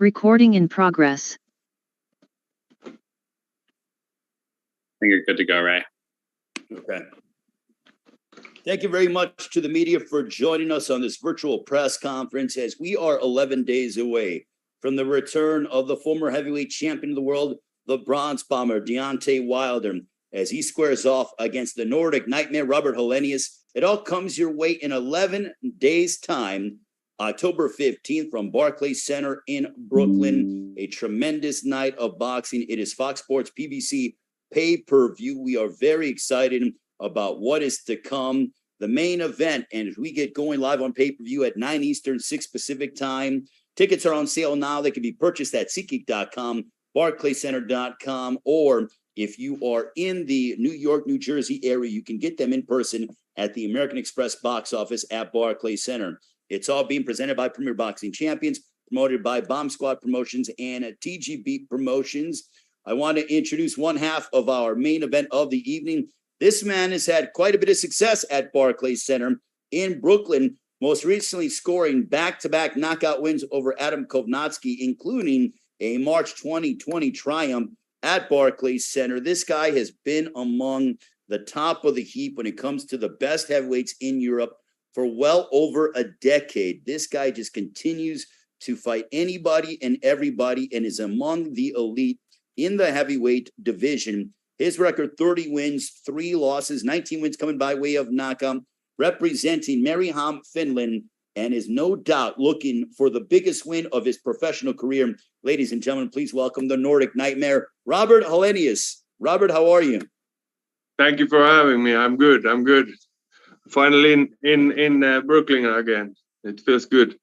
Recording in progress. I think you're good to go, Ray. Okay. Thank you very much to the media for joining us on this virtual press conference as we are 11 days away from the return of the former heavyweight champion of the world, the Bronze Bomber, Deontay Wilder, as he squares off against the Nordic Nightmare, Robert Helenius. It all comes your way in 11 days' time, October 15th from Barclays Center in Brooklyn. A tremendous night of boxing. It is FOX Sports PBC Pay-Per-View. We are very excited about what is to come. The main event, and as we get going live on pay-per-view at 9 Eastern, 6 Pacific time, tickets are on sale now. They can be purchased at SeatGeek.com, BarclaysCenter.com, or if you are in the New York, New Jersey area, you can get them in person at the American Express box office at Barclays Center. It's all being presented by Premier Boxing Champions, promoted by Bomb Squad Promotions and TGB Promotions. I want to introduce one half of our main event of the evening. This man has had quite a bit of success at Barclays Center in Brooklyn, most recently scoring back-to-back knockout wins over Adam Kovnatsky, including a March 2020 triumph at Barclays Center. This guy has been among the top of the heap when it comes to the best heavyweights in Europe for well over a decade. This guy just continues to fight anybody and everybody and is among the elite in the heavyweight division. His record, 30 wins, 3 losses, 19 wins coming by way of knockout, representing Mariehamn, Finland, and is no doubt looking for the biggest win of his professional career. Ladies and gentlemen, please welcome the Nordic Nightmare, Robert Helenius. Robert, how are you? Thank you for having me. I'm good. Finally in Brooklyn again. It feels good.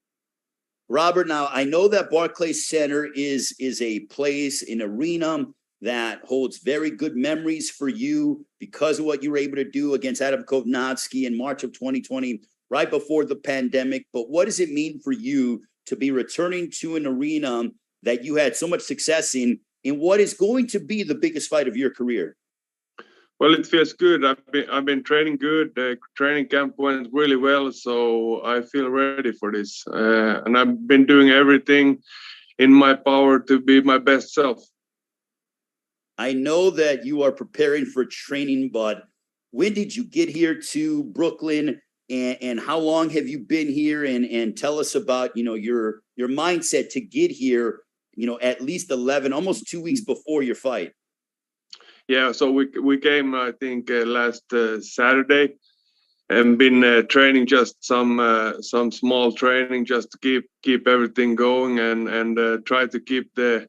Robert, now I know that Barclays Center is a place, an arena that holds very good memories for you because of what you were able to do against Adam Kovnatsky in March of 2020, right before the pandemic. But what does it mean for you to be returning to an arena that you had so much success in what is going to be the biggest fight of your career? Well, it feels good. I've been training good. The training camp went really well, so I feel ready for this. And I've been doing everything in my power to be my best self. I know that you are preparing for training, but when did you get here to Brooklyn, and how long have you been here? And tell us about your mindset to get here. At least 11, almost 2 weeks before your fight. Yeah, so we came, I think, last Saturday, and been training just some small training just to keep everything going and try to keep the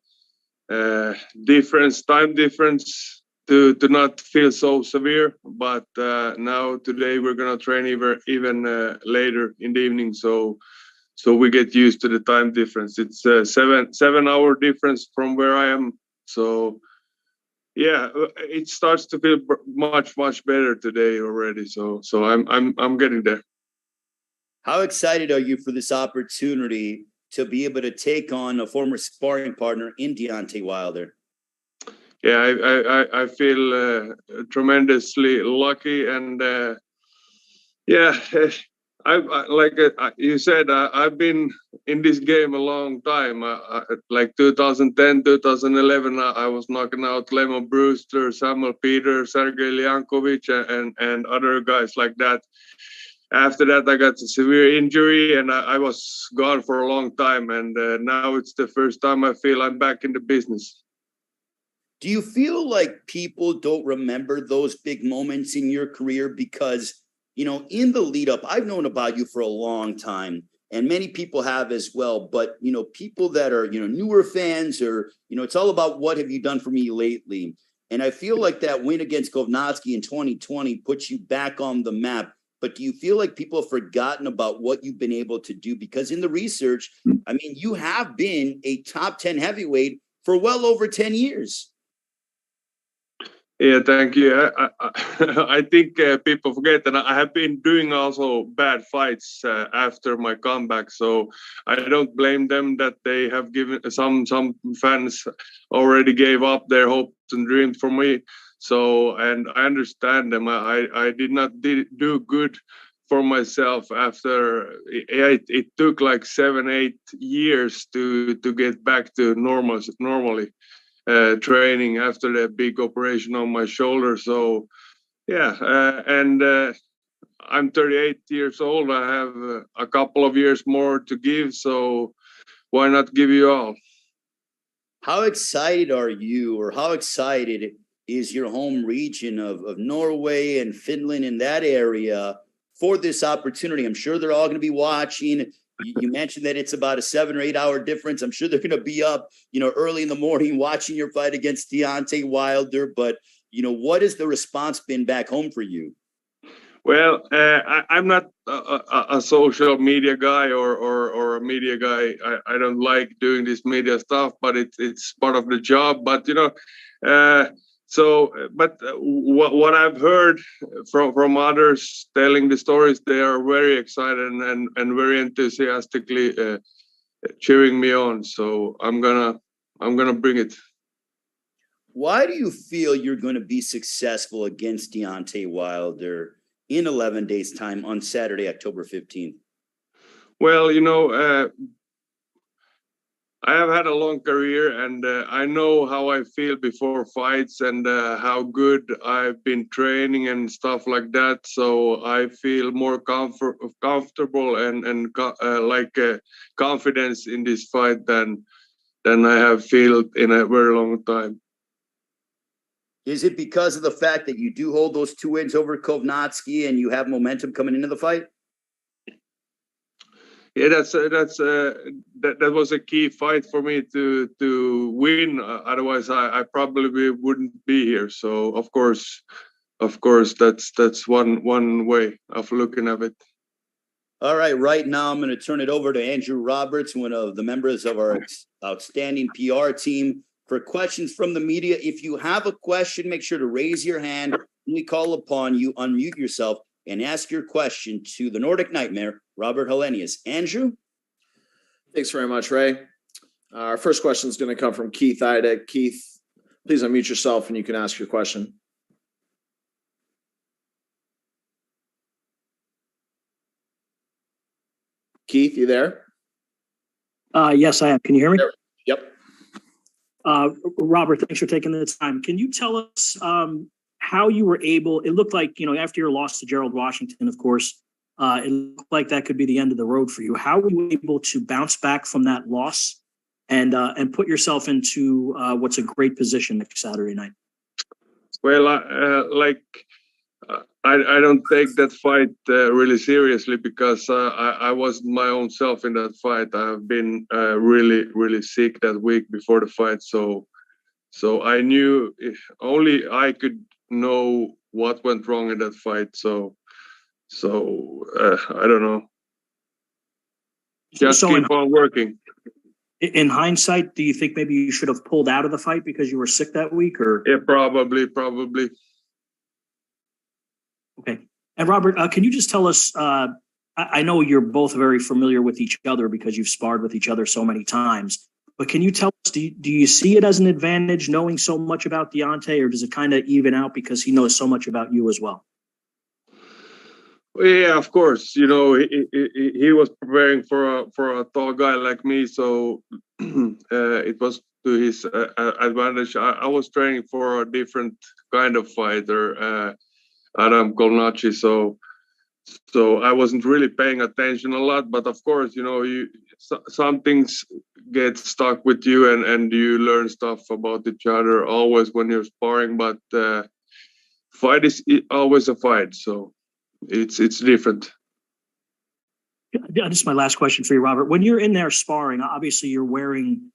time difference to not feel so severe. But now today we're gonna train even later in the evening, so we get used to the time difference. It's a 7-hour difference from where I am, so. Yeah, it starts to feel much better today already. So I'm getting there. How excited are you for this opportunity to be able to take on a former sparring partner in Deontay Wilder? Yeah, I feel tremendously lucky, and like you said, I've been in this game a long time. Like 2010, 2011, I was knocking out Lemon Brewster, Samuel Peter, Sergey Liankovic, and other guys like that. After that, I got a severe injury, and I was gone for a long time. And now it's the first time I feel I'm back in the business. Do you feel like people don't remember those big moments in your career because in the lead up, I've known about you for a long time, and many people have as well. But, people that are, newer fans, or, it's all about what have you done for me lately. And I feel like that win against Kovnatsky in 2020 puts you back on the map. But do you feel like people have forgotten about what you've been able to do? Because in the research, you have been a top 10 heavyweight for well over 10 years. Yeah, thank you. I think people forget that I have been doing also bad fights after my comeback, so I don't blame them that they have given some fans already gave up their hopes and dreams for me. So, and I understand them. I did not do good for myself after it took like 7-8 years to get back to normally training after the big operation on my shoulder. So yeah, and I'm 38 years old. I have a couple of years more to give, so why not give you all? How excited are you, or how excited is your home region of Norway and Finland in that area for this opportunity? I'm sure they're all going to be watching. You mentioned that it's about a 7 or 8 hour difference. I'm sure they're going to be up, early in the morning watching your fight against Deontay Wilder. But, what has the response been back home for you? Well, I'm not a social media guy or a media guy. I don't like doing this media stuff, but it's part of the job. But what I've heard from others telling the stories, they are very excited and very enthusiastically cheering me on. So I'm gonna bring it. Why do you feel you're going to be successful against Deontay Wilder in 11 days' time on Saturday, October 15th? Well, I have had a long career, and I know how I feel before fights and how good I've been training and stuff like that. So I feel more comfortable and confidence in this fight than I have felt in a very long time. Is it because of the fact that you do hold those 2 wins over Kovnatsky and you have momentum coming into the fight? Yeah, that was a key fight for me to win. Otherwise, I probably wouldn't be here. So of course, that's one way of looking at it. All right, right now I'm going to turn it over to Andrew Roberts, one of the members of our outstanding PR team, for questions from the media. If you have a question, make sure to raise your hand. When we call upon you, unmute yourself and ask your question to the Nordic Nightmare, Robert Helenius. Andrew? Thanks very much, Ray. Our first question is going to come from Keith Ida. Keith, please unmute yourself and you can ask your question. Keith, you there? Yes, I am. Can you hear me? Yep. Robert, thanks for taking the time. Can you tell us how you were able, it looked like, after your loss to Gerald Washington, of course, it looked like that could be the end of the road for you. How were you able to bounce back from that loss and put yourself into what's a great position next Saturday night? Well, I don't take that fight really seriously because I wasn't my own self in that fight. I've been really sick that week before the fight, so I knew only I could know what went wrong in that fight. So I don't know. Just keep on working. In hindsight, do you think maybe you should have pulled out of the fight because you were sick that week? Or yeah, probably. Okay. And Robert, can you just tell us, I know you're both very familiar with each other because you've sparred with each other so many times, but can you tell us, do you see it as an advantage knowing so much about Deontay, or does it kind of even out because he knows so much about you as well? Well, yeah, of course. He was preparing for a tall guy like me, so it was to his advantage. I was training for a different kind of fighter, Adam Kolnachi, so I wasn't really paying attention a lot, but of course, some things get stuck with you and you learn stuff about each other always when you're sparring, but fight is always a fight, so it's different. This is my last question for you, Robert. When you're in there sparring, obviously you're wearing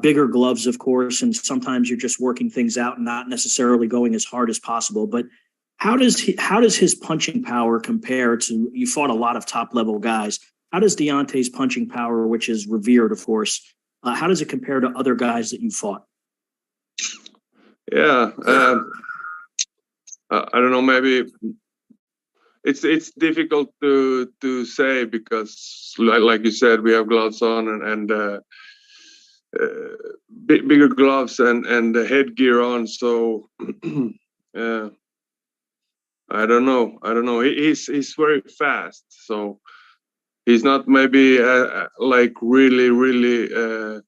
bigger gloves, of course, and sometimes you're just working things out and not necessarily going as hard as possible, but how does his punching power compare to, you fought a lot of top level guys. How does Deontay's punching power, which is revered, of course, how does it compare to other guys that you fought? Yeah, I don't know, maybe it's difficult to say because like you said, we have gloves on and bigger gloves and the headgear on, so I don't know. He's very fast, so he's not maybe like really.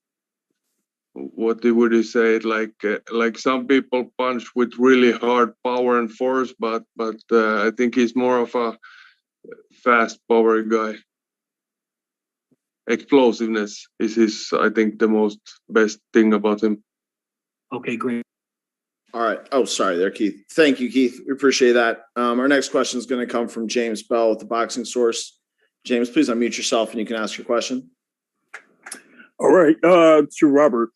What would you say? Like some people punch with really hard power and force, but I think he's more of a fast power guy. Explosiveness is his, I think, the most best thing about him. Okay, great. All right. Oh, sorry there, Keith. Thank you, Keith. We appreciate that. Our next question is going to come from James Bell with the Boxing Source. James, please unmute yourself and you can ask your question. All right. To Robert,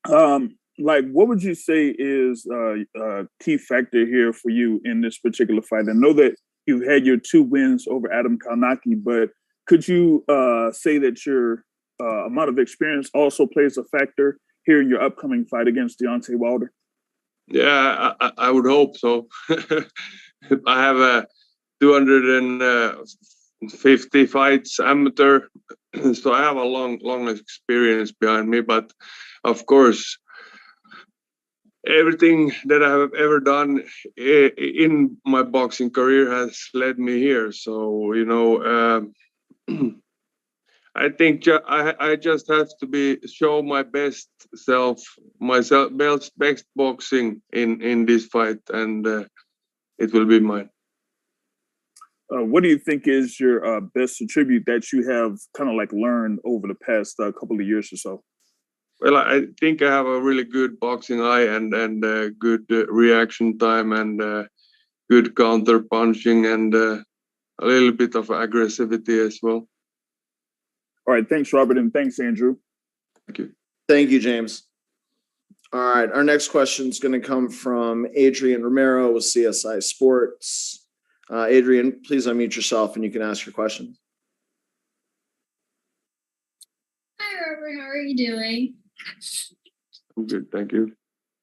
what would you say is a key factor here for you in this particular fight? I know that you had your 2 wins over Adam Kalnaki, but could you say that your amount of experience also plays a factor here in your upcoming fight against Deontay Wilder? Yeah, I would hope so. I have a 250 fights amateur, so I have a long experience behind me. But of course, everything that I have ever done in my boxing career has led me here. So I think I just have to show my best self, best boxing in this fight, and it will be mine. What do you think is your best attribute that you have kind of like learned over the past couple of years or so? Well, I think I have a really good boxing eye and good reaction time and good counter punching and a little bit of aggressivity as well. All right. Thanks, Robert. And thanks, Andrew. Thank you. Thank you, James. All right. Our next question is going to come from Adrian Romero with CSI Sports. Adrian, please unmute yourself and you can ask your question. Hi, Robert. How are you doing? I'm good. Thank you.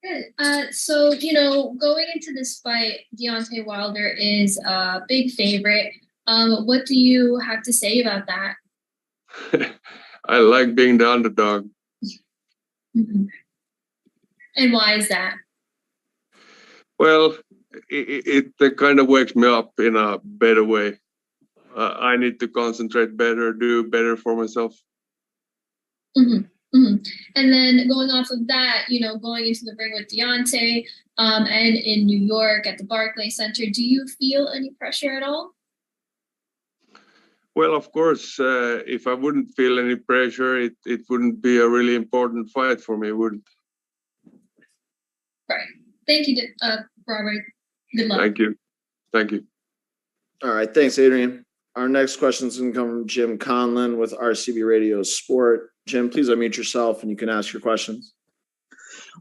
Good. So, going into this fight, Deontay Wilder is a big favorite. What do you have to say about that? I like being the underdog. Mm-hmm. And why is that? Well, it kind of wakes me up in a better way. I need to concentrate better, do better for myself. Mm-hmm. Mm-hmm. And then going off of that, going into the ring with Deontay and in New York at the Barclays Center, do you feel any pressure at all? Well, of course, if I wouldn't feel any pressure, it wouldn't be a really important fight for me, would it? Right. Thank you, Robert. Good luck. Thank you. Thank you. All right. Thanks, Adrian. Our next question is going to come from Jim Conlon with RCB Radio Sport. Jim, please unmute yourself and you can ask your questions.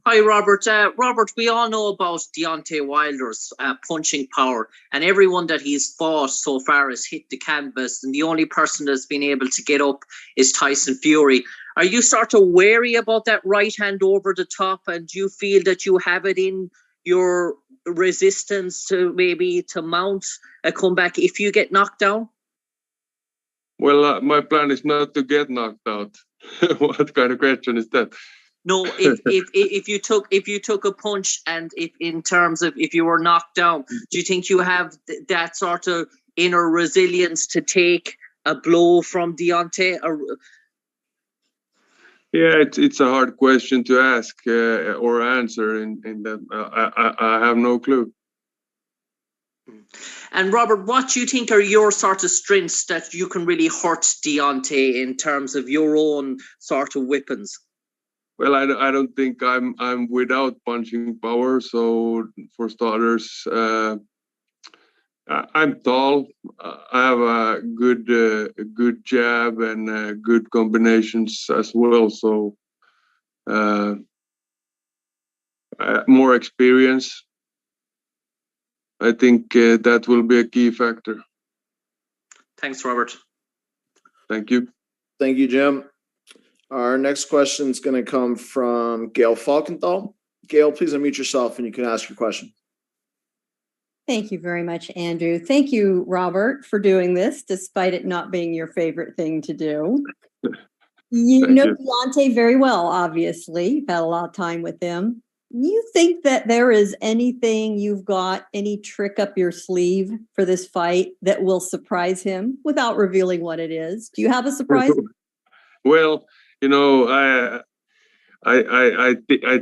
Hi, Robert. Robert, we all know about Deontay Wilder's punching power, and everyone that he's fought so far has hit the canvas, and the only person that's been able to get up is Tyson Fury. Are you sort of wary about that right hand over the top, and do you feel that you have it in your resistance to mount a comeback if you get knocked down? Well, my plan is not to get knocked out. What kind of question is that? No, if you took a punch and if you were knocked down, do you think you have that sort of inner resilience to take a blow from Deontay? Yeah, it's a hard question to ask or answer. In that, I have no clue. And Robert, what do you think are your sort of strengths that you can really hurt Deontay in terms of your own sort of weapons? Well, I don't think I'm without punching power. So for starters, I'm tall. I have a good jab and good combinations as well. So more experience. I think that will be a key factor. Thanks, Robert. Thank you. Thank you, Jim. Our next question is going to come from Gail Falkenthal. Gail, please unmute yourself and you can ask your question. Thank you very much, Andrew. Thank you, Robert, for doing this, despite it not being your favorite thing to do. You know Deontay very well, obviously. You've had a lot of time with him. You think that there is anything you've got, any trick up your sleeve for this fight that will surprise him without revealing what it is? Do you have a surprise? Well, I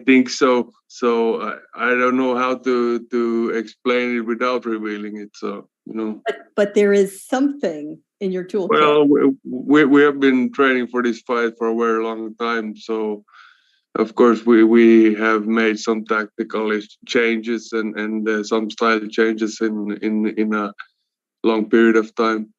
think so. So I don't know how to explain it without revealing it. So But there is something in your toolkit. Well, we have been training for this fight for a very long time. So of course we have made some tactical changes and some style changes in a long period of time.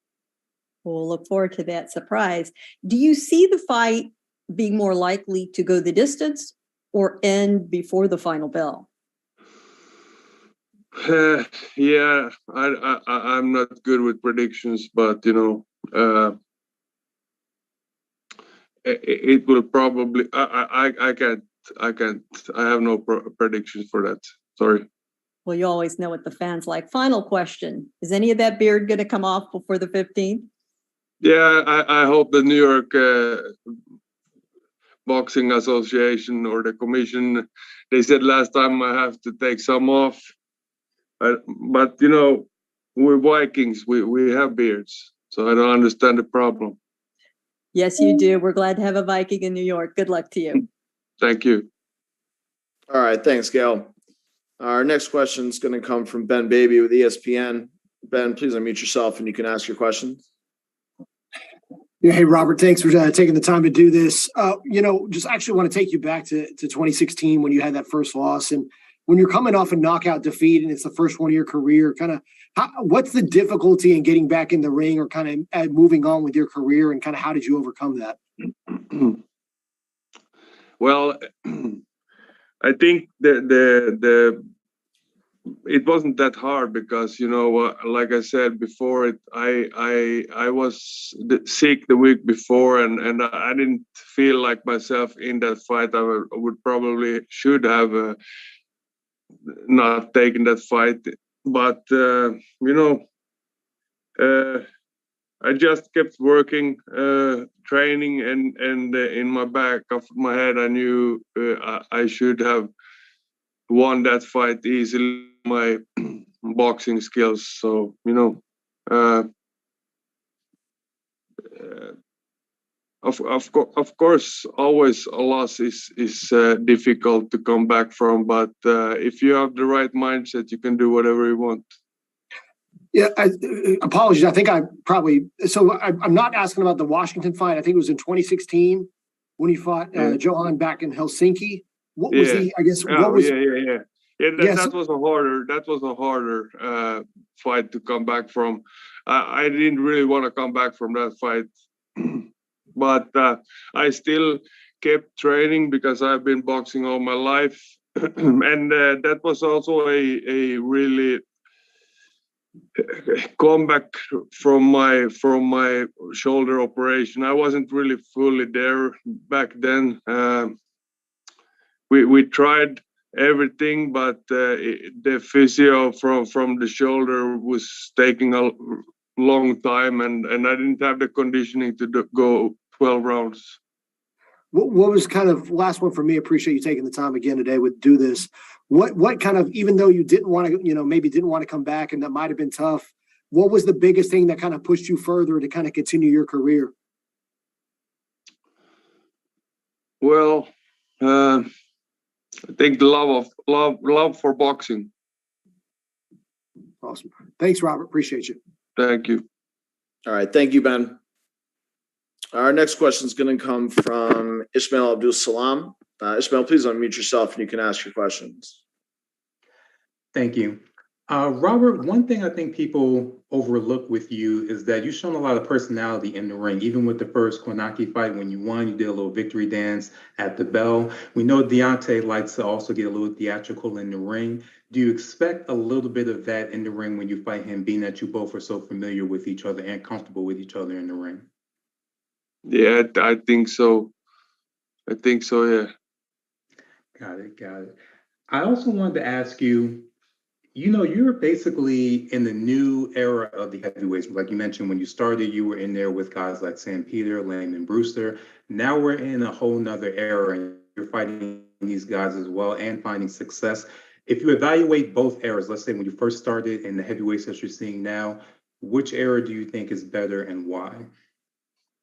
We'll look forward to that surprise. Do you see the fight being more likely to go the distance or end before the final bell? Yeah, I'm not good with predictions, but it will probably. I can't. I have no predictions for that. Sorry. Well, you always know what the fans like. Final question: is any of that beard going to come off before the 15th? Yeah, I hope the New York Boxing Association or the commission. They said last time I have to take some off. But we're Vikings. We have beards, so I don't understand the problem. Yes, you do. We're glad to have a Viking in New York. Good luck to you. Thank you. All right, thanks, Gail. Our next question is going to come from Ben Baby with ESPN. Ben, please unmute yourself and you can ask your questions. Yeah, hey, Robert, thanks for taking the time to do this. Just actually want to take you back to 2016 when you had that first loss. And when you're coming off a knockout defeat and it's the first one of your career, what's the difficulty in getting back in the ring or kind of moving on with your career, and kind of how did you overcome that? Well, I think it wasn't that hard because like I said before, I was sick the week before and I didn't feel like myself in that fight. I would probably should have not taken that fight, but I just kept working, training, and in my back of my head I knew I should have won that fight easily. My boxing skills, so of course, always a loss is difficult to come back from. But if you have the right mindset, you can do whatever you want. Yeah, apologies. I think I'm not asking about the Washington fight. I think it was in 2016 when he fought Johan back in Helsinki. What was the? I guess what was? That was a harder fight to come back from. I didn't really want to come back from that fight, but I still kept training because I've been boxing all my life, and that was also a really comeback from my shoulder operation. I wasn't really fully there back then. We tried everything, but the physio from the shoulder was taking a long time, and I didn't have the conditioning to go 12 rounds. What was kind of last one for me? Appreciate you taking the time again today to do this. What kind of, even though you didn't want to, maybe didn't want to come back, and that might have been tough, what was the biggest thing that kind of pushed you further to kind of continue your career? Well, I think the love for boxing. Awesome. Thanks, Robert. Appreciate you. Thank you. All right. Thank you, Ben. Our next question is going to come from Ismail Abdul Salam. Ismail, please unmute yourself and you can ask your questions. Thank you. Robert, one thing I think people overlook with you is that you've shown a lot of personality in the ring. Even with the first Kwanaki fight, when you won, you did a little victory dance at the bell. We know Deontay likes to also get a little theatrical in the ring. Do you expect a little bit of that in the ring when you fight him, being that you both are so familiar with each other and comfortable with each other in the ring? Yeah, I think so. Yeah. Got it. I also wanted to ask you, you're basically in the new era of the heavyweights. Like you mentioned, when you started, you were in there with guys like Sam Peter, Lane, and Brewster. Now we're in a whole nother era, and you're fighting these guys as well and finding success. If you evaluate both eras, let's say when you first started and the heavyweights that you're seeing now, which era do you think is better and why?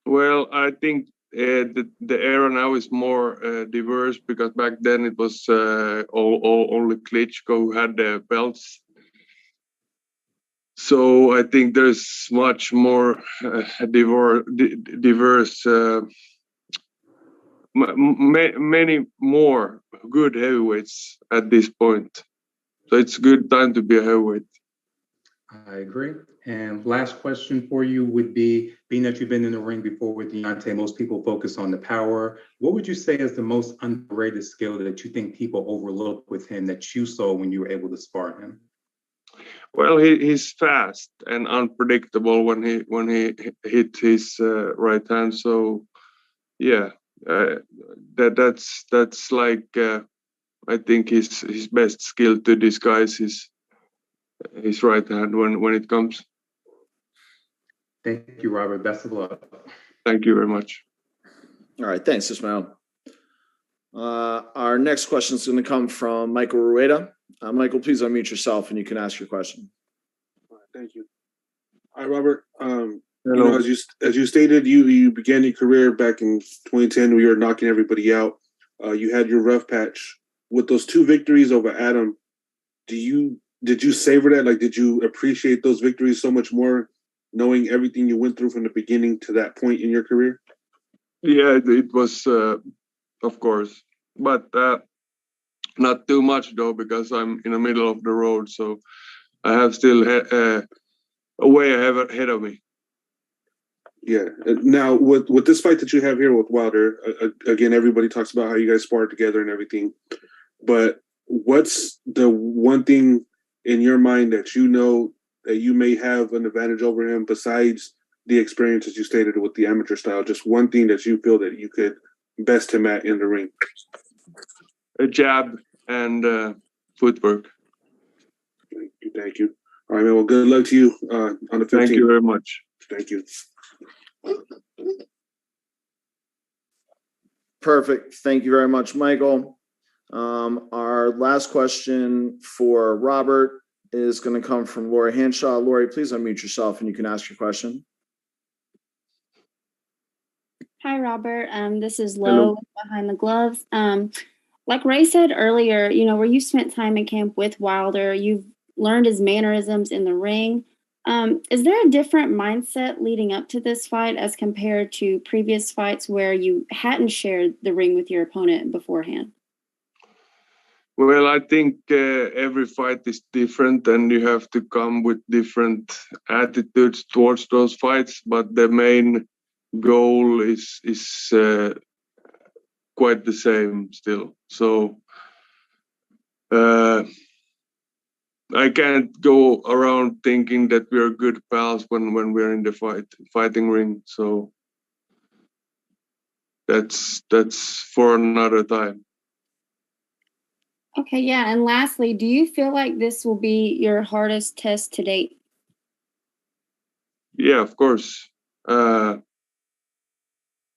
Well, I think the era now is more diverse, because back then it was only Klitschko who had the belts. So I think there's much more diverse, many more good heavyweights at this point. So it's a good time to be a heavyweight. I agree. And last question for you would be, being that you've been in the ring before with Deontay, most people focus on the power. What would you say is the most underrated skill that you think people overlook with him that you saw when you were able to spar him? Well, he's fast and unpredictable when he hit his right hand. So yeah, that's like I think his best skill to disguise his right hand when it comes. Thank you, Robert. Best of luck. Thank you very much. All right, thanks, Ismail. Our next question is going to come from Michael Rueda. Michael, please unmute yourself and you can ask your question. Thank you. Hi, Robert. You know, as you stated, you began your career back in 2010 when you were knocking everybody out. You had your rough patch. With those 2 victories over Adam, did you savor that? Like, did you appreciate those victories so much more, knowing everything you went through from the beginning to that point in your career? Yeah, it was, of course, but not too much though, because I'm in the middle of the road, so I have still a way ahead of me. Yeah. Now, with this fight that you have here with Wilder, again, everybody talks about how you guys sparred together and everything, but what's the one thing in your mind that you know that you may have an advantage over him besides the experiences you stated with the amateur style? Just one thing that you feel that you could best him at in the ring. A jab and footwork. Thank you. All right, man. Well, good luck to you on the 15th. Thank you very much. Thank you. Perfect. Thank you very much, Michael. Our last question for Robert is going to come from Lori Hanshaw. Lori, please unmute yourself and you can ask your question. Hi, Robert. This is Lo Behind the Gloves. Like Ray said earlier, you know, where you spent time in camp with Wilder, you've learned his mannerisms in the ring. Is there a different mindset leading up to this fight as compared to previous fights where you hadn't shared the ring with your opponent beforehand? Well, I think every fight is different and you have to come with different attitudes towards those fights, but the main goal is quite the same still. So I can't go around thinking that we're good pals when we're in the fighting ring. So that's for another time. Okay, yeah. And lastly, do you feel like this will be your hardest test to date? Yeah, of course.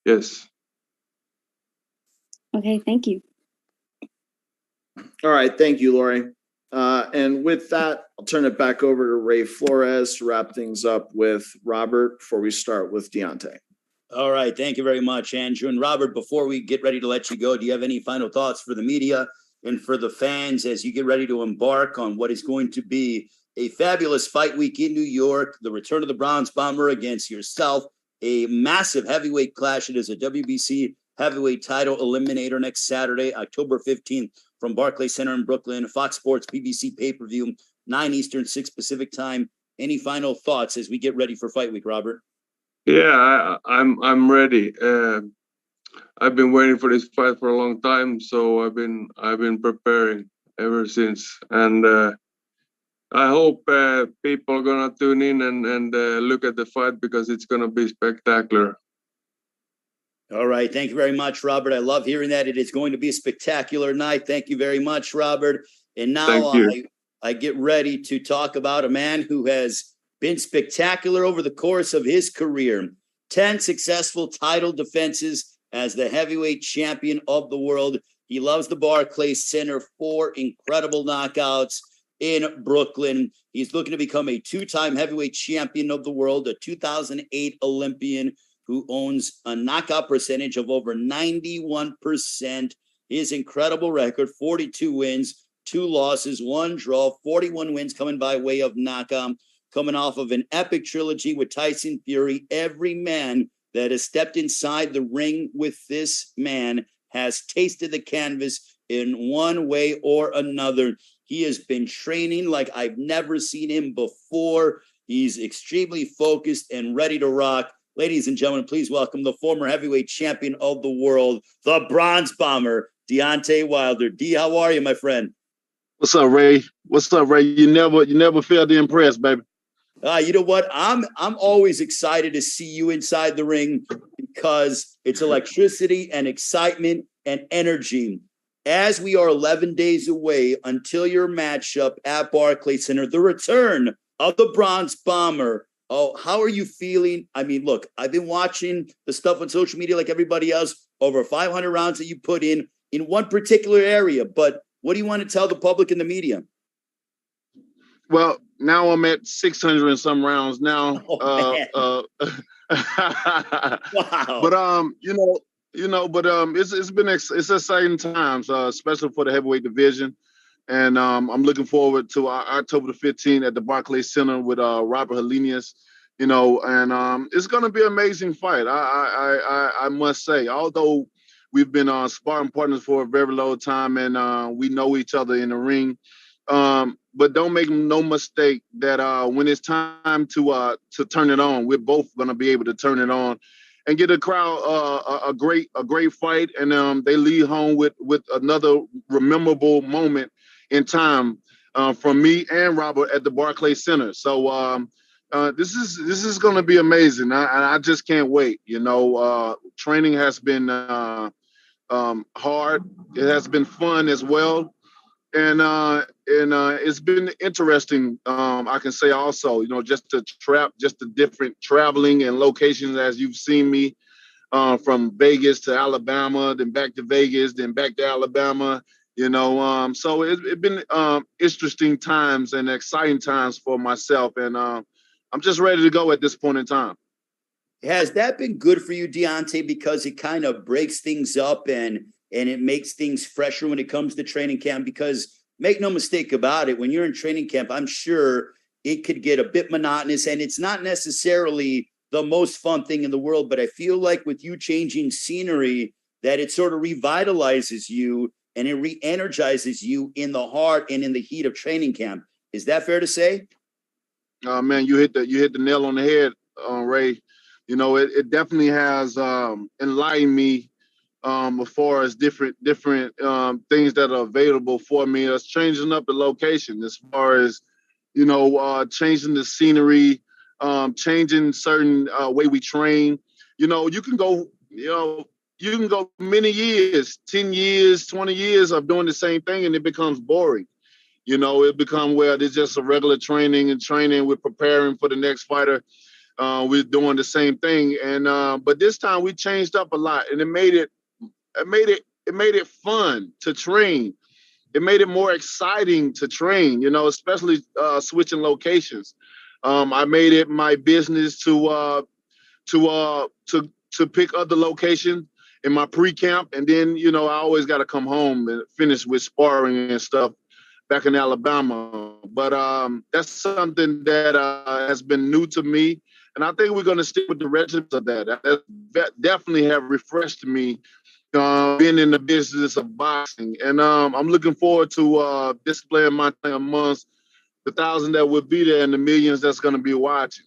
Yes. Okay, thank you. All right. Thank you, Lori. And with that, I'll turn it back over to Ray Flores to wrap things up with Robert before we start with Deontay. All right. Thank you very much, Andrew. And Robert, before we get ready to let you go, do you have any final thoughts for the media and for the fans as you get ready to embark on what is going to be a fabulous fight week in New York, the return of the Bronze Bomber against yourself, a massive heavyweight clash? It is a WBC Heavyweight Title Eliminator next Saturday, October 15th from Barclays Center in Brooklyn, FOX Sports PBC Pay-Per-View, 9 Eastern, 6 Pacific time. Any final thoughts as we get ready for fight week, Robert? Yeah, I'm ready. I've been waiting for this fight for a long time, so I've been preparing ever since, and I hope people are gonna tune in and look at the fight because it's gonna be spectacular. All right. Thank you very much, Robert. I love hearing that. It is going to be a spectacular night. Thank you very much, Robert. And now I get ready to talk about a man who has been spectacular over the course of his career. 10 successful title defenses as the heavyweight champion of the world. He loves the Barclays Center. 4 incredible knockouts in Brooklyn. He's looking to become a 2-time heavyweight champion of the world, a 2008 Olympian who owns a knockout percentage of over 91%. His incredible record, 42 wins, 2 losses, 1 draw, 41 wins coming by way of knockout, coming off of an epic trilogy with Tyson Fury. Every man that has stepped inside the ring with this man has tasted the canvas in one way or another. He has been training like I've never seen him before. He's extremely focused and ready to rock. Ladies and gentlemen, please welcome the former heavyweight champion of the world, the Bronze Bomber, Deontay Wilder. D, how are you, my friend? What's up, Ray? What's up, Ray? You never fail to impress, baby. You know what? I'm always excited to see you inside the ring because it's electricity and excitement and energy. As we are 11 days away until your matchup at Barclays Center, the return of the Bronze Bomber. Oh, how are you feeling? I mean, look, I've been watching the stuff on social media like everybody else, over 500 rounds that you put in one particular area. But what do you want to tell the public and the media? Well, now I'm at 600 and some rounds now. Wow. But it's exciting times, especially for the heavyweight division. And I'm looking forward to October the 15th at the Barclays Center with Robert Helenius. And it's going to be an amazing fight. I must say, although we've been sparring partners for a very long time and we know each other in the ring. But don't make no mistake that when it's time to turn it on, we're both going to be able to turn it on and get a crowd a great fight. And they leave home with another memorable moment in time from me and Robert at the Barclays Center. So this is going to be amazing. I just can't wait. Training has been hard. It has been fun as well. And it's been interesting. I can say also, just the different traveling and locations as you've seen me from Vegas to Alabama, then back to Vegas, then back to Alabama. So it's been interesting times and exciting times for myself, and I'm just ready to go at this point in time. Has that been good for you, Deontay, because it kind of breaks things up and it makes things fresher when it comes to training camp? Because make no mistake about it, when you're in training camp, I'm sure it could get a bit monotonous, and it's not necessarily the most fun thing in the world. But I feel like with you changing scenery, that it sort of revitalizes you and it re-energizes you in the heart and in the heat of training camp. Is that fair to say? Man, you hit the nail on the head, Ray. It definitely has enlightened me as far as different things that are available for me. It's changing up the location as far as, changing the scenery, changing certain way we train. You can go many years, 10 years, 20 years of doing the same thing, and it becomes boring. It becomes where it's just a regular training. We're preparing for the next fighter. We're doing the same thing. And but this time we changed up a lot, and it made it fun to train. It made it more exciting to train, especially switching locations. I made it my business to pick other locations in my pre-camp. And then, I always got to come home and finish with sparring and stuff back in Alabama. But that's something that has been new to me. And I think we're going to stick with the regimens of that. That definitely have refreshed me being in the business of boxing. And I'm looking forward to displaying my thing amongst the 1,000 that will be there and the millions that's going to be watching.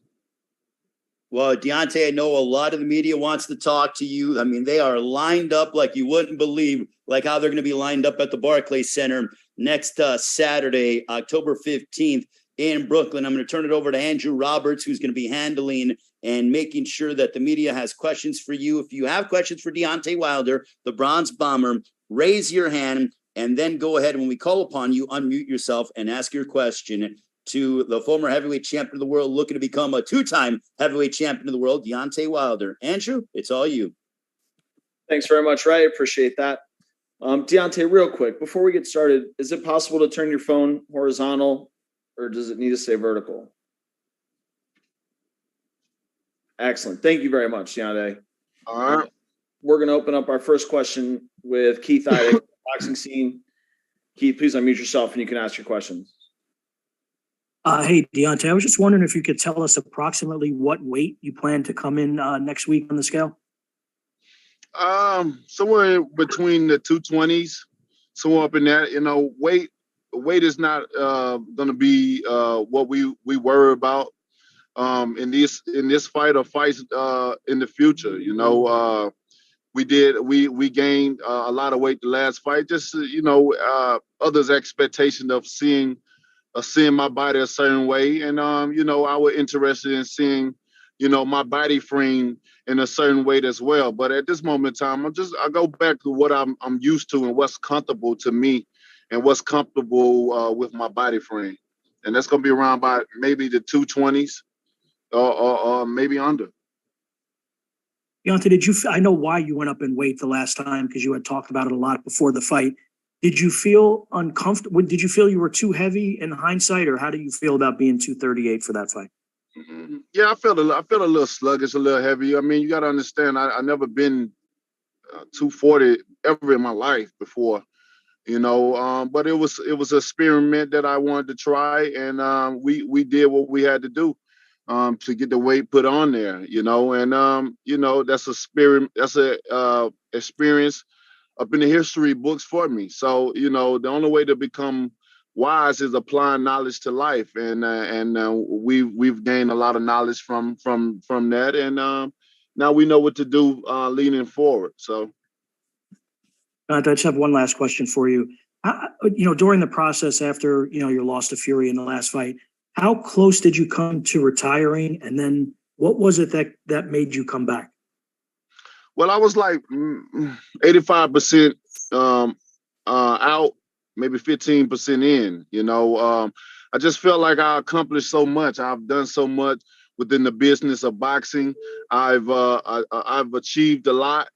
Well, Deontay, I know a lot of the media wants to talk to you. I mean, they are lined up like you wouldn't believe, like how they're going to be lined up at the Barclays Center next Saturday, October 15th in Brooklyn. I'm going to turn it over to Andrew Roberts, who's going to be handling and making sure that the media has questions for you. If you have questions for Deontay Wilder, the Bronze Bomber, raise your hand and then go ahead. When we call upon you, unmute yourself and ask your question to the former heavyweight champion of the world, looking to become a 2-time heavyweight champion of the world, Deontay Wilder. Andrew, it's all you. Thanks very much, Ray. Appreciate that. Deontay, real quick, before we get started, is it possible to turn your phone horizontal or does it need to stay vertical? Excellent. Thank you very much, Deontay. All right. We're going to open up our first question with Keith Idek, boxing scene. Keith, please unmute yourself and you can ask your questions. Hey, Deontay, I was just wondering if you could tell us approximately what weight you plan to come in next week on the scale? Somewhere between the 220s, somewhere up in that. Weight is not going to be what we worry about in this fight or fights in the future. We gained a lot of weight the last fight. Just others' expectation of seeing my body a certain way, and I was interested in seeing my body frame in a certain way as well. But at this moment in time, I go back to what I'm used to and what's comfortable to me, and what's comfortable with my body frame, and that's gonna be around by maybe the 220s or maybe under. Deontay, I know why you went up in weight the last time because you had talked about it a lot before the fight. Did you feel uncomfortable? Did you feel you were too heavy in hindsight, or how do you feel about being 238 for that fight? Yeah, I felt a little sluggish, a little heavy. I mean, you got to understand, I never been 240 ever in my life before, but it was an experiment that I wanted to try, and we did what we had to do to get the weight put on there, and that's a experience up in the history books for me. So, the only way to become wise is applying knowledge to life, and we've gained a lot of knowledge from that, and now we know what to do leaning forward. So, I just have one last question for you. During the process after your loss to Fury in the last fight, how close did you come to retiring, and then what was it that made you come back? Well, I was like 85% out, maybe 15% in. I just felt like I accomplished so much. I've done so much within the business of boxing. I've achieved a lot,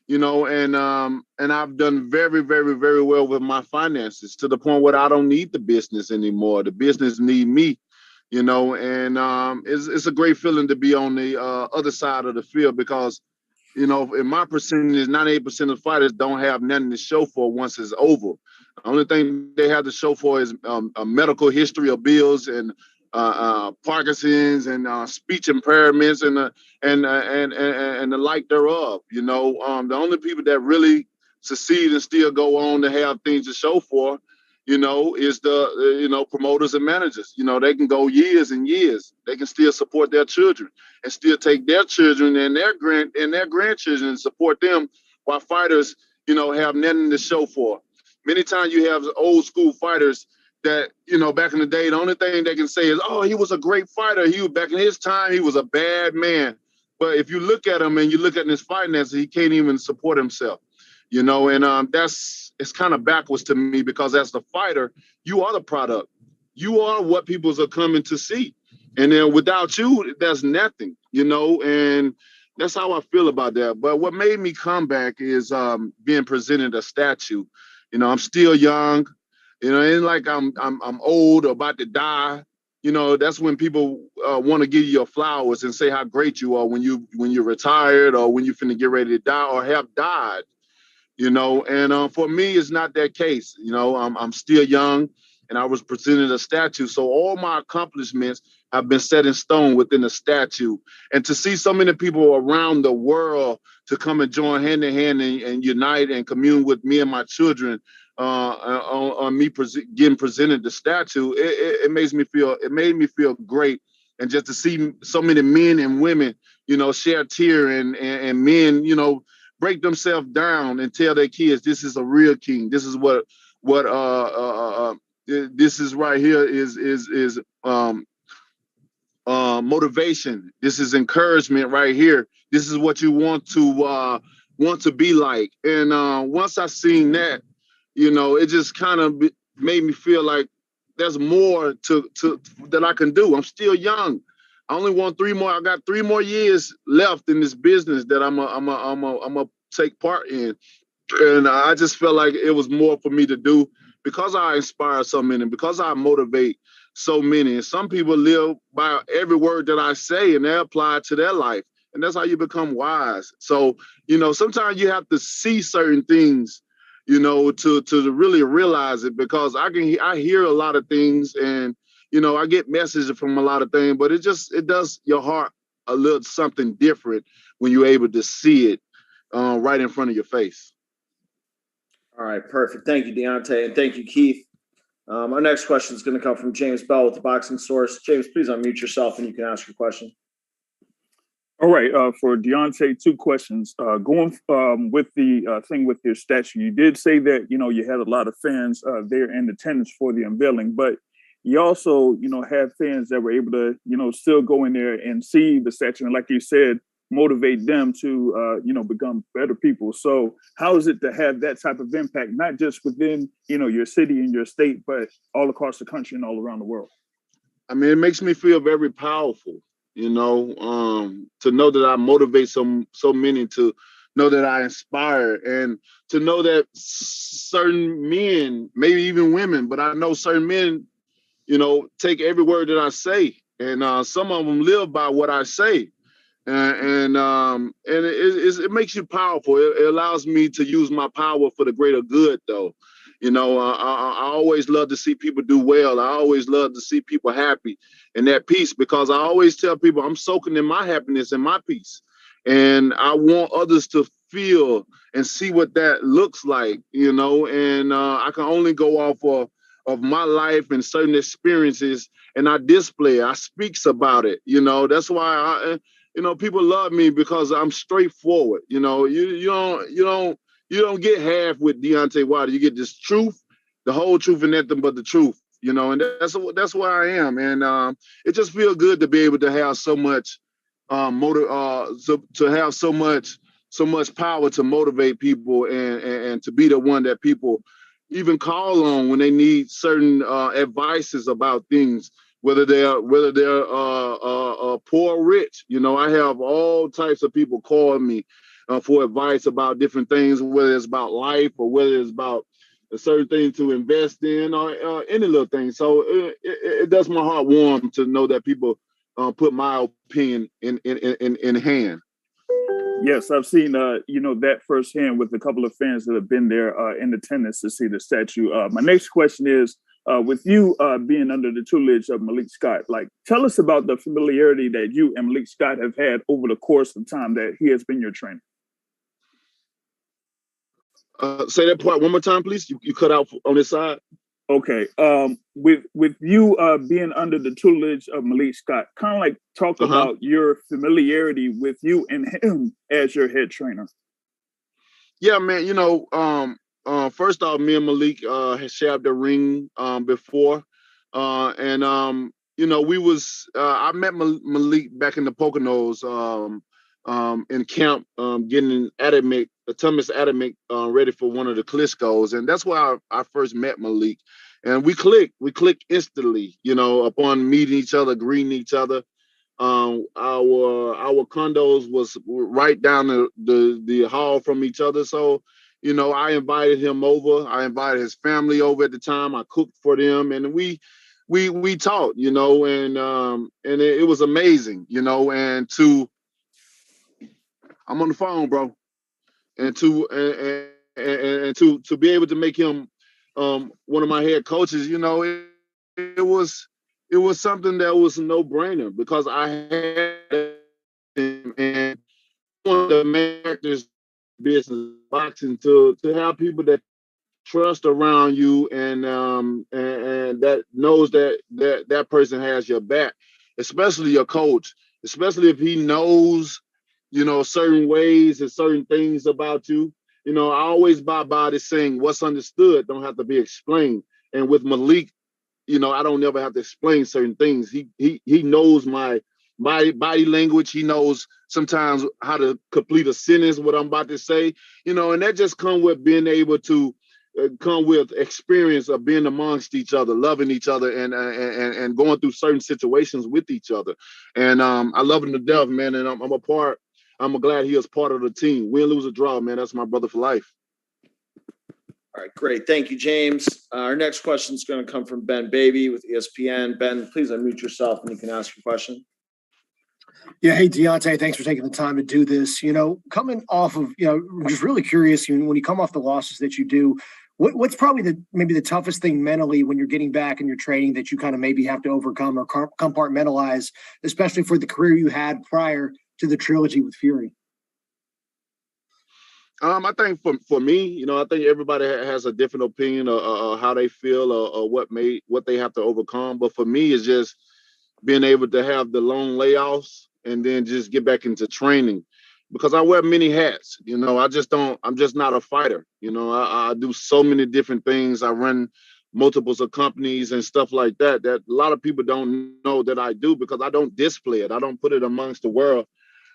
and I've done very, very, very well with my finances, to the point where I don't need the business anymore. The business need me, and it's a great feeling to be on the other side of the field, because in my percentage, 98% of fighters don't have nothing to show for once it's over. The only thing they have to show for is a medical history of bills and Parkinson's and speech impairments and the like thereof. The only people that really succeed and still go on to have things to show for, is the promoters and managers. They can go years and years. They can still support their children and still take their children and their grandchildren and support them, while fighters, have nothing to show for. Many times you have old school fighters that, back in the day, the only thing they can say is, oh, he was a great fighter. Back in his time, he was a bad man. But if you look at him and you look at his finances, he can't even support himself. And it's kind of backwards to me, because as the fighter, you are the product. You are what people are coming to see. And then without you, there's nothing, and that's how I feel about that. But what made me come back is being presented a statue. I'm still young, it ain't like I'm old or about to die. That's when people want to give you your flowers and say how great you are when you're retired, or when you're finna get ready to die or have died. And for me, it's not that case. I'm still young, and I was presented a statue. So all my accomplishments have been set in stone within a statue. And to see so many people around the world to come and join hand in hand and unite and commune with me and my children on me getting presented the statue, it made me feel great. And just to see so many men and women, share a tear, and men, break themselves down and tell their kids, this is a real king. This is what this is right here is motivation. This is encouragement right here. This is what you want to be like. And once I seen that, it just kind of made me feel like there's more to that I can do. I'm still young. I only want 3 more. I got 3 more years left in this business that I'm a take part in. And I just felt like it was more for me to do because I inspire so many, because I motivate so many. And some people live by every word that I say and they apply it to their life. And that's how you become wise. So, sometimes you have to see certain things, to really realize it, because I hear a lot of things and, I get messages from a lot of things, but it does your heart a little something different when you're able to see it right in front of your face. All right, perfect. Thank you, Deontay, and thank you, Keith. Our next question is going to come from James Bell with the Boxing Source. James, please unmute yourself and you can ask your question. All right, for Deontay, 2 questions. Going with the thing with your statue, you did say that, you had a lot of fans there in attendance for the unveiling, but you also, have fans that were able to, still go in there and see the statue. And like you said, motivate them to, become better people. So how is it to have that type of impact, not just within, your city and your state, but all across the country and all around the world? I mean, it makes me feel very powerful, to know that I motivate so many, to know that I inspire, and to know that certain men, maybe even women, but I know certain men, take every word that I say, and some of them live by what I say. And it makes you powerful. It allows me to use my power for the greater good, though. I always love to see people do well. I always love to see people happy and at peace, because I always tell people I'm soaking in my happiness and my peace. And I want others to feel and see what that looks like, and I can only go off of my life and certain experiences, and I display it. I speaks about it. That's why people love me, because I'm straightforward. You don't get half with Deontay Wilder. You get this truth, the whole truth, and nothing but the truth. And that's where I am. And it just feels good to be able to have so much to have so much power to motivate people, and to be the one that people even call on when they need certain advices about things. Whether they're poor or rich, I have all types of people calling me for advice about different things, whether it's about life or whether it's about a certain thing to invest in, or any little thing. So it does my heart warm to know that people put my opinion in hand. Yes, I've seen that firsthand with a couple of fans that have been there in attendance to see the statue. My next question is, with you being under the tutelage of Malik Scott, tell us about the familiarity that you and Malik Scott have had over the course of time that he has been your trainer. Say that part one more time, please. You cut out on this side. Okay. With you being under the tutelage of Malik Scott, kind of talk about your familiarity with you and him as your head trainer. Yeah, man. First off, me and Malik had shared the ring before, and we was I met Malik back in the Poconos in camp, getting Thomas Adamic ready for one of the Klitschko's, and that's where I first met Malik, and we clicked instantly, upon meeting each other, greeting each other. Our condos was right down the hall from each other, so. I invited him over. I invited his family over at the time. I cooked for them, and we talked, and it was amazing, and I'm on the phone, bro, and to be able to make him one of my head coaches, it was something that was a no-brainer, because I had him, and one of the main factors business boxing to have people that trust around you, and that knows that person has your back, especially your coach, especially if he knows certain ways and certain things about you. I always buy by this saying, what's understood don't have to be explained. And with Malik, I don't never have to explain certain things. He knows my body language. He knows sometimes how to complete a sentence, what I'm about to say, and that just comes with being able to come with experience of being amongst each other, loving each other, and going through certain situations with each other. And I love him to death, man. And I'm glad he is part of the team. Win, lose, or draw, man. That's my brother for life. All right, great. Thank you, James. Our next question is going to come from Ben Baby with ESPN. Ben, please unmute yourself and you can ask your question. Yeah, hey Deontay, thanks for taking the time to do this. Coming off of, I'm just really curious. When you come off the losses that you do, what's probably maybe the toughest thing mentally when you're getting back in your training that you kind of maybe have to overcome or compartmentalize, especially for the career you had prior to the trilogy with Fury? I think for me, I think everybody has a different opinion of how they feel or what they have to overcome. But for me, it's just being able to have the long layoffs and then just get back into training, because I wear many hats. I'm just not a fighter. I do so many different things. I run multiples of companies and stuff like that a lot of people don't know that I do, because I don't display it. I don't put it amongst the world,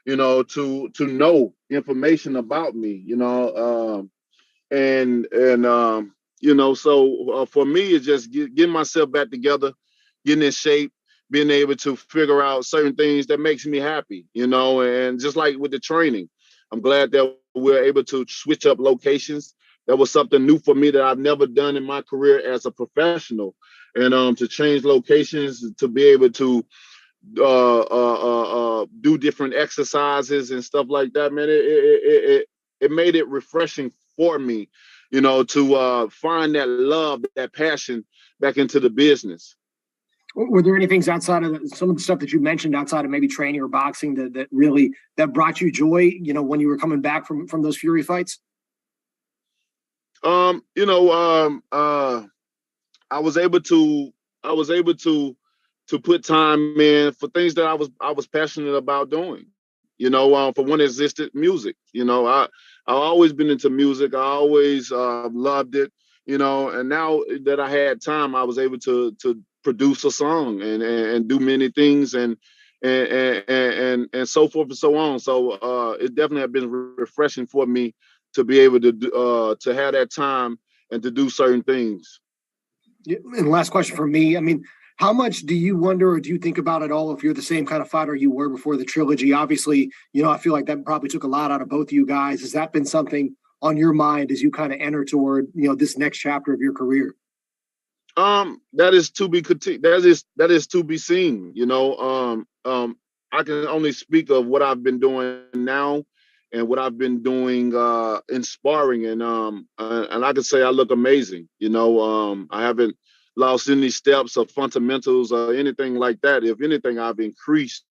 to know information about me, so for me, it's just getting myself back together, getting in shape, being able to figure out certain things that makes me happy, and just like with the training, I'm glad that we're able to switch up locations. That was something new for me that I've never done in my career as a professional, and to change locations, to be able to do different exercises and stuff like that, man, it made it refreshing for me, to find that love, that passion back into the business. Were there any things outside of some of the stuff that you mentioned outside of maybe training or boxing that really brought you joy, when you were coming back from those Fury fights? I was able to put time in for things that I was passionate about doing. For one, existed music. I've always been into music. I always loved it. And now that I had time, I was able to produce a song and do many things and so forth and so on. So it definitely has been refreshing for me to be able to have that time and to do certain things. Yeah, and last question for me. I mean, how much do you wonder or do you think about at all if you're the same kind of fighter you were before the trilogy? Obviously, I feel like that probably took a lot out of both of you guys. Has that been something on your mind as you kind of enter toward, this next chapter of your career? That is to be that is to be seen. I can only speak of what I've been doing now and what I've been doing in sparring, and I can say I look amazing. I haven't lost any steps or fundamentals or anything like that. If anything, I've increased.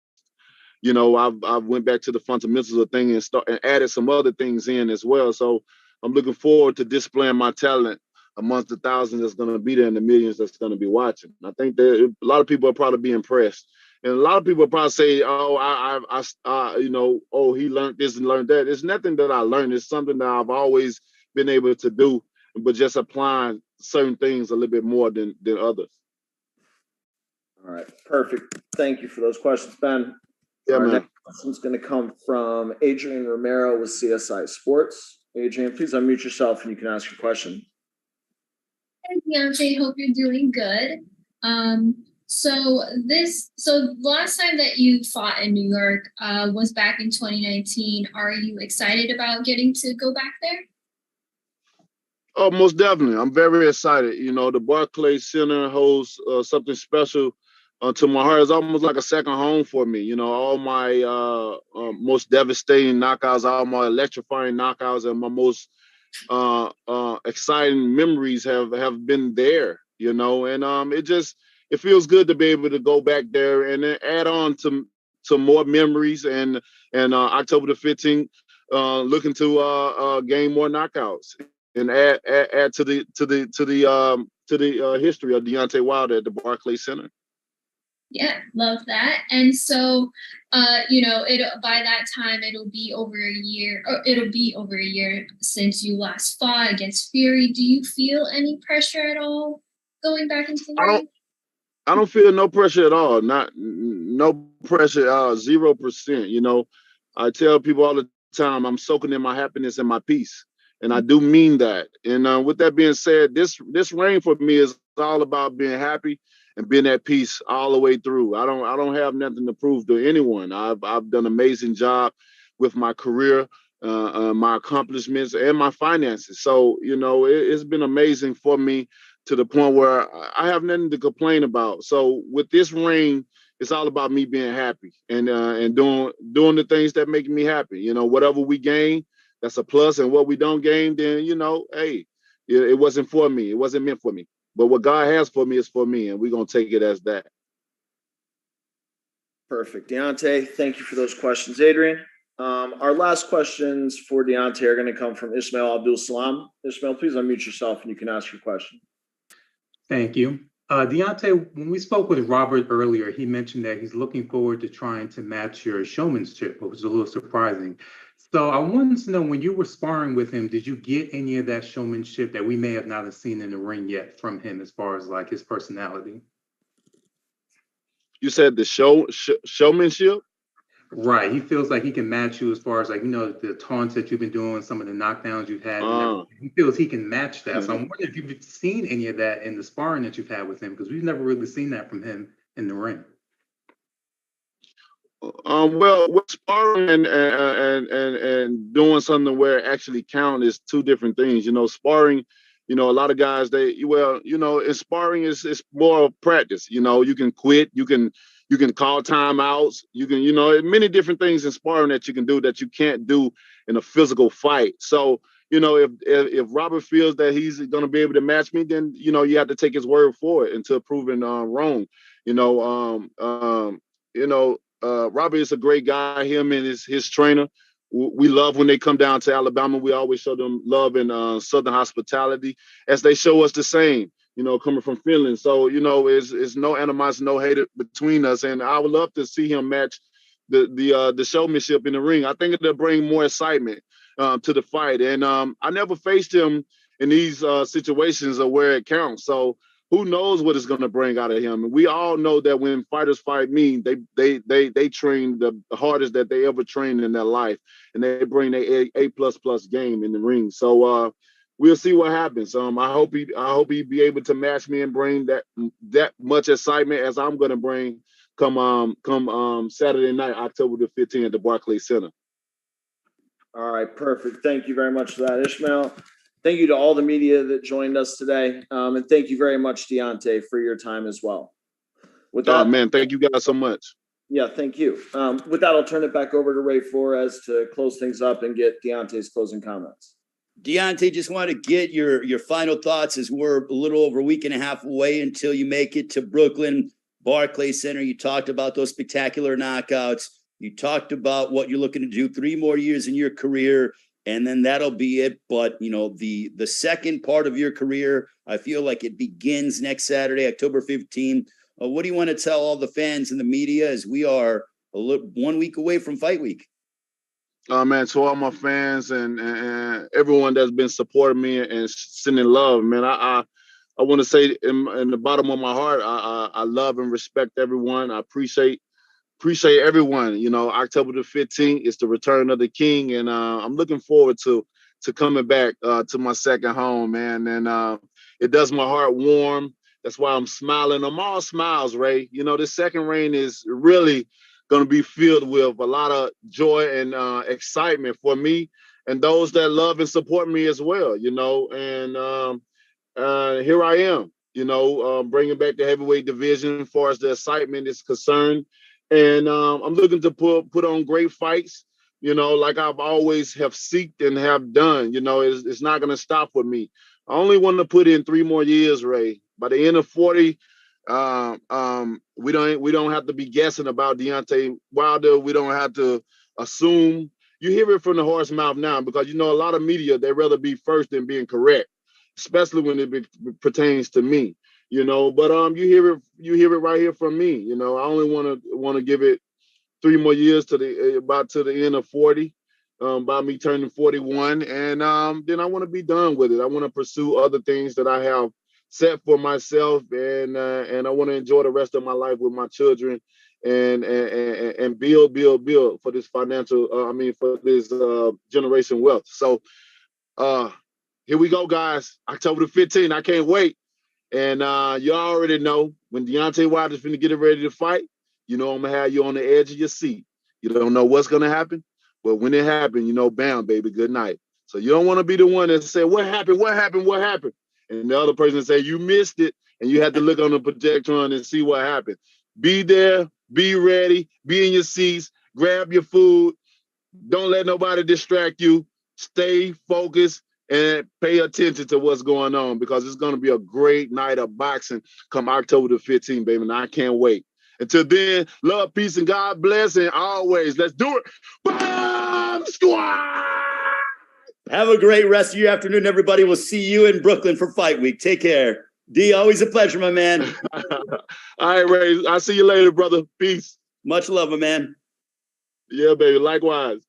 I've went back to the fundamentals of things and added some other things in as well. So I'm looking forward to displaying my talent amongst the thousands that's going to be there and the millions that's going to be watching. I think that a lot of people will probably be impressed. And a lot of people will probably say, oh, he learned this and learned that. It's nothing that I learned. It's something that I've always been able to do, but just applying certain things a little bit more than others. All right, perfect. Thank you for those questions, Ben. Yeah, Our man. next question is going to come from Adrian Romero with CSI Sports. Adrian, please unmute yourself and you can ask your question. Hey, Deontay, hope you're doing good. So last time that you fought in New York was back in 2019. Are you excited about getting to go back there? Oh, most definitely. I'm very excited. The Barclays Center holds something special to my heart. It's almost like a second home for me. All my most devastating knockouts, all my electrifying knockouts, and my most exciting memories have been there. And it feels good to be able to go back there and then add on to more memories. And October the 15th, looking to gain more knockouts and add to the history of Deontay Wilder at the Barclays Center. Yeah, love that. And so, by that time it'll be over a year since you last fought against Fury. Do you feel any pressure at all going back into the ring? I don't feel no pressure at all. No pressure, 0%. I tell people all the time, I'm soaking in my happiness and my peace. And I do mean that. And with that being said, this reign for me is all about being happy and being at peace all the way through. I don't have nothing to prove to anyone. I've done an amazing job with my career. my accomplishments, and my finances. So, it's been amazing for me to the point where I have nothing to complain about. So with this ring, it's all about me being happy and doing the things that make me happy. Whatever we gain, that's a plus, and what we don't gain, then hey, it wasn't for me. It wasn't meant for me. But what God has for me is for me, and we're gonna take it as that. Perfect. Deontay, thank you for those questions. Adrian, our last questions for Deontay are going to come from Ismail Abdul Salam. Ismail, please unmute yourself and you can ask your question. Thank you. Deontay, when we spoke with Robert earlier, he mentioned that he's looking forward to trying to match your showmanship, which was a little surprising. So I wanted to know, when you were sparring with him, did you get any of that showmanship that we may have not seen in the ring yet from him, as far as like his personality? You said the showmanship? Right. He feels like he can match you as far as the taunts that you've been doing, some of the knockdowns you've had. He feels he can match that. So I'm wondering if you've seen any of that in the sparring that you've had with him, because we've never really seen that from him in the ring. Well, with sparring and doing something where it actually counts is two different things. Sparring, a lot of guys, in sparring it's more of practice. You can quit, you can call timeouts, you can, many different things in sparring that you can do that you can't do in a physical fight. So, if Robert feels that he's going to be able to match me, then, you have to take his word for it until proven wrong. Robert is a great guy, him and his trainer. We love when they come down to Alabama. We always show them love and Southern hospitality, as they show us the same, coming from Finland. So, it's no animosity, no hate between us. And I would love to see him match the showmanship in the ring. I think it'll bring more excitement to the fight. And I never faced him in these situations of where it counts. So who knows what it's going to bring out of him? And we all know that when fighters fight me, they train the hardest that they ever trained in their life, and they bring their A++ game in the ring. So we'll see what happens. I hope he be able to match me and bring that much excitement as I'm going to bring come Saturday night, October the 15th at the Barclays Center. All right, perfect. Thank you very much for that, Ishmael. Thank you to all the media that joined us today. And thank you very much, Deontay, for your time as well. With that, man, thank you guys so much. Yeah, thank you. With that, I'll turn it back over to Ray Flores to close things up and get Deontay's closing comments. Deontay, just want to get your final thoughts as we're a little over a week and a half away until you make it to Brooklyn, Barclays Center. You talked about those spectacular knockouts. You talked about what you're looking to do, 3 more years in your career, and then that'll be it. But, the second part of your career, I feel like it begins next Saturday, October 15th. What do you want to tell all the fans and the media as we are 1 week away from Fight Week? Man, to all my fans and everyone that's been supporting me and sending love, man, I want to say in the bottom of my heart, I love and respect everyone. I appreciate everyone. October the 15th is the return of the king, and I'm looking forward to coming back to my second home, man. And it does my heart warm. That's why I'm smiling. I'm all smiles, Ray. This second reign is really going to be filled with a lot of joy and excitement for me and those that love and support me as well. And here I am, bringing back the heavyweight division as far as the excitement is concerned. And I'm looking to put on great fights, like I've always have seeked and have done. It's not going to stop with me. I only want to put in 3 more years, Ray. By the end of 40, we don't have to be guessing about Deontay Wilder. We don't have to assume. You hear it from the horse's mouth now, because a lot of media, they rather be first than being correct, especially when it pertains to me. But you hear it right here from me. I only want to give it 3 more years to the end of 40, by me turning 41, and then I want to be done with it. I want to pursue other things that I have set for myself, and I want to enjoy the rest of my life with my children, and build for this for this generation wealth. So here we go, guys. October the 15th. I can't wait. And you already know when Deontay Wilder's finna get ready to fight, I'm gonna have you on the edge of your seat. You don't know what's gonna happen, But when it happened, you know, bam, baby, good night. So you don't want to be the one that say, what happened? What happened? What happened? And the other person say, you missed it. And you have to look on the projectron and see what happened. Be there, be ready, be in your seats, grab your food. Don't let nobody distract you. Stay focused and pay attention to what's going on, because it's going to be a great night of boxing come October the 15th, baby. And I can't wait. Until then, love, peace, and God bless. And always, let's do it. Bomb Squad! Have a great rest of your afternoon, everybody. We'll see you in Brooklyn for Fight Week. Take care. D, always a pleasure, my man. All right, Ray. I'll see you later, brother. Peace. Much love, my man. Yeah, baby. Likewise.